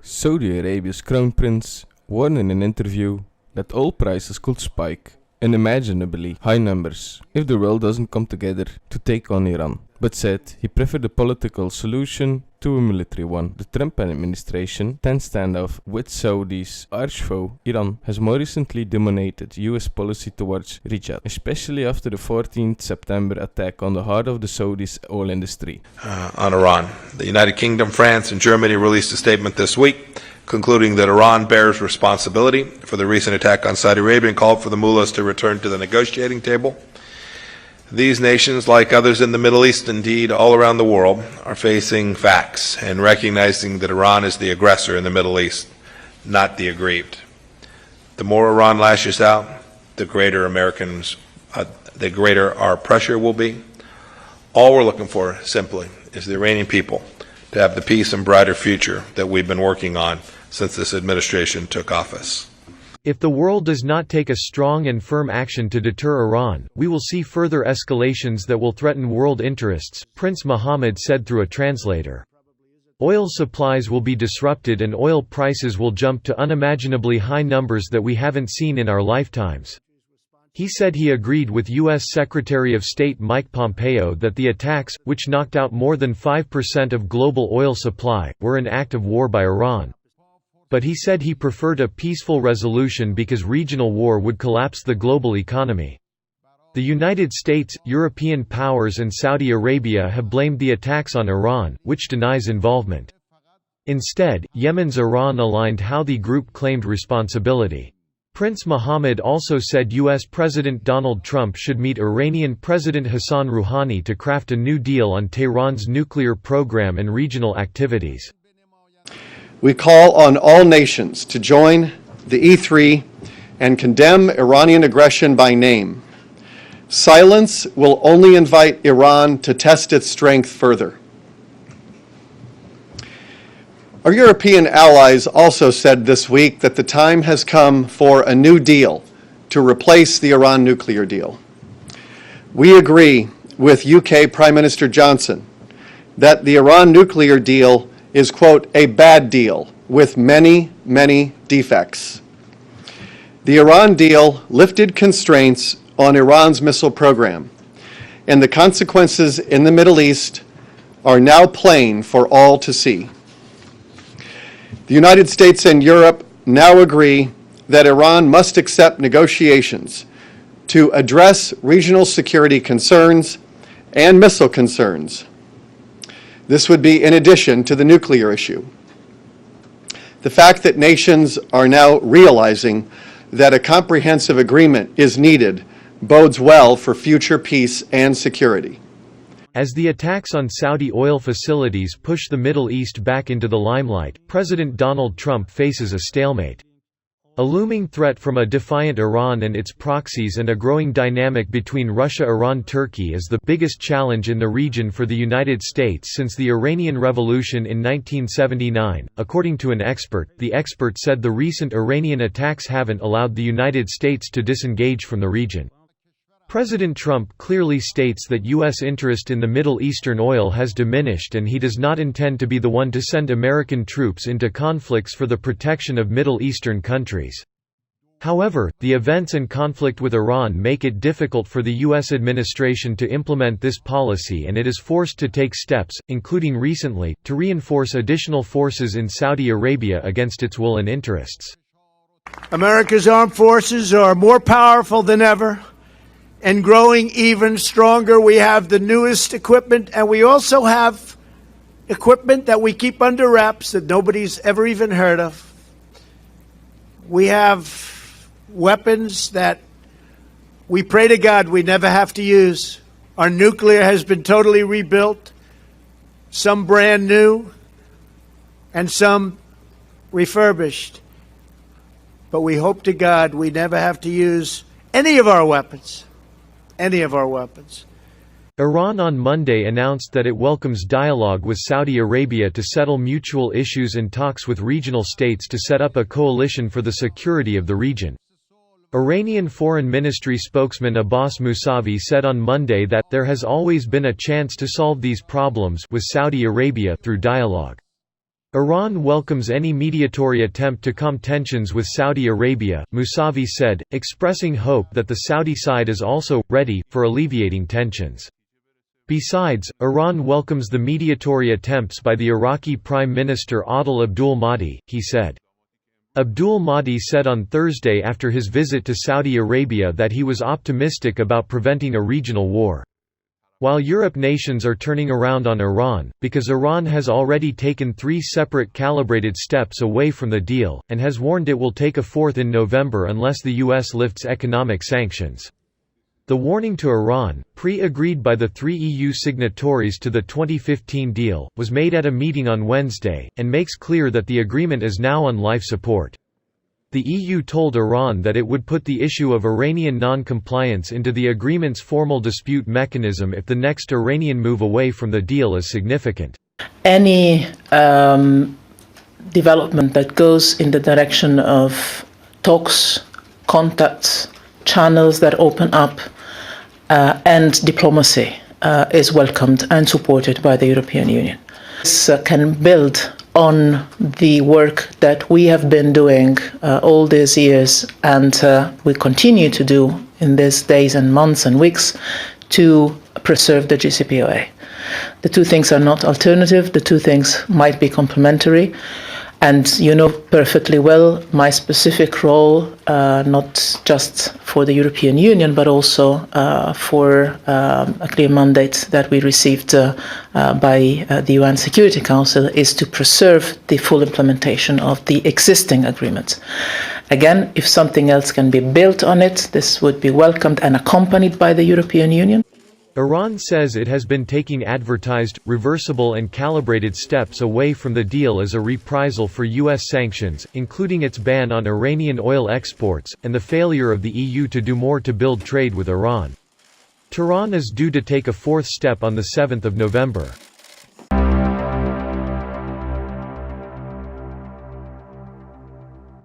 Saudi Arabia's crown prince warned in an interview that oil prices could spike unimaginably high numbers if the world doesn't come together to take on Iran, but said he preferred a political solution to a military one. The Trump administration, tense standoff with Saudi's archfoe Iran, has more recently dominated US policy towards Riyadh, especially after the 14th September attack on the heart of the Saudi's oil industry. On Iran. The United Kingdom, France, and Germany released a statement this week concluding that Iran bears responsibility for the recent attack on Saudi Arabia and called for the mullahs to return to the negotiating table. These nations, like others in the Middle East, indeed all around the world, are facing facts and recognizing that Iran is the aggressor in the Middle East, not the aggrieved. The more Iran lashes out, the greater our pressure will be. All we're looking for, simply, is the Iranian people to have the peace and brighter future that we've been working on since this administration took office. If the world does not take a strong and firm action to deter Iran, we will see further escalations that will threaten world interests, Prince Mohammed said through a translator. Oil supplies will be disrupted and oil prices will jump to unimaginably high numbers that we haven't seen in our lifetimes. He said he agreed with U.S. Secretary of State Mike Pompeo that the attacks, which knocked out more than 5% of global oil supply, were an act of war by Iran. But he said he preferred a peaceful resolution because regional war would collapse the global economy. The United States, European powers and Saudi Arabia have blamed the attacks on Iran, which denies involvement. Instead, Yemen's Iran-aligned Houthi group claimed responsibility. Prince Mohammed also said U.S. President Donald Trump should meet Iranian President Hassan Rouhani to craft a new deal on Tehran's nuclear program and regional activities. We call on all nations to join the E3 and condemn Iranian aggression by name. Silence will only invite Iran to test its strength further. Our European allies also said this week that the time has come for a new deal to replace the Iran nuclear deal. We agree with UK Prime Minister Johnson that the Iran nuclear deal is, quote, a bad deal with many, many defects. The Iran deal lifted constraints on Iran's missile program, and the consequences in the Middle East are now plain for all to see. The United States and Europe now agree that Iran must accept negotiations to address regional security concerns and missile concerns. This would be in addition to the nuclear issue. The fact that nations are now realizing that a comprehensive agreement is needed bodes well for future peace and security. As the attacks on Saudi oil facilities push the Middle East back into the limelight, President Donald Trump faces a stalemate. A looming threat from a defiant Iran and its proxies and a growing dynamic between Russia-Iran-Turkey is the biggest challenge in the region for the United States since the Iranian Revolution in 1979. According to an expert, the expert said the recent Iranian attacks haven't allowed the United States to disengage from the region. President Trump clearly states that U.S. interest in the Middle Eastern oil has diminished and he does not intend to be the one to send American troops into conflicts for the protection of Middle Eastern countries. However, the events and conflict with Iran make it difficult for the U.S. administration to implement this policy and it is forced to take steps, including recently, to reinforce additional forces in Saudi Arabia against its will and interests. America's armed forces are more powerful than ever and growing even stronger. We have the newest equipment, and we also have equipment that we keep under wraps that nobody's ever even heard of. We have weapons that we pray to God we never have to use. Our nuclear has been totally rebuilt, some brand new, and some refurbished. But we hope to God we never have to use any of our weapons. Iran on Monday announced that it welcomes dialogue with Saudi Arabia to settle mutual issues and talks with regional states to set up a coalition for the security of the region. Iranian Foreign Ministry spokesman Abbas Mousavi said on Monday that there has always been a chance to solve these problems with Saudi Arabia through dialogue. Iran welcomes any mediatory attempt to calm tensions with Saudi Arabia, Mousavi said, expressing hope that the Saudi side is also ready for alleviating tensions. Besides, Iran welcomes the mediatory attempts by the Iraqi Prime Minister Adel Abdul Mahdi, he said. Abdul Mahdi said on Thursday after his visit to Saudi Arabia that he was optimistic about preventing a regional war. While Europe nations are turning around on Iran, because Iran has already taken 3 separate calibrated steps away from the deal, and has warned it will take a 4th in November unless the US lifts economic sanctions. The warning to Iran, pre-agreed by the 3 EU signatories to the 2015 deal, was made at a meeting on Wednesday, and makes clear that the agreement is now on life support. The EU told Iran that it would put the issue of Iranian non-compliance into the agreement's formal dispute mechanism if the next Iranian move away from the deal is significant. Any development that goes in the direction of talks, contacts, channels that open up, and diplomacy is welcomed and supported by the European Union. This can build on the work that we have been doing all these years, and we continue to do in these days and months and weeks to preserve the JCPOA. The two things are not alternative, the two things might be complementary, and you know perfectly well my specific role, not just for the European Union, but also for a clear mandate that we received by the UN Security Council, is to preserve the full implementation of the existing agreement. Again, if something else can be built on it, this would be welcomed and accompanied by the European Union. Iran says it has been taking advertised, reversible and calibrated steps away from the deal as a reprisal for U.S. sanctions, including its ban on Iranian oil exports, and the failure of the EU to do more to build trade with Iran. Tehran is due to take a 4th step on the 7th of November.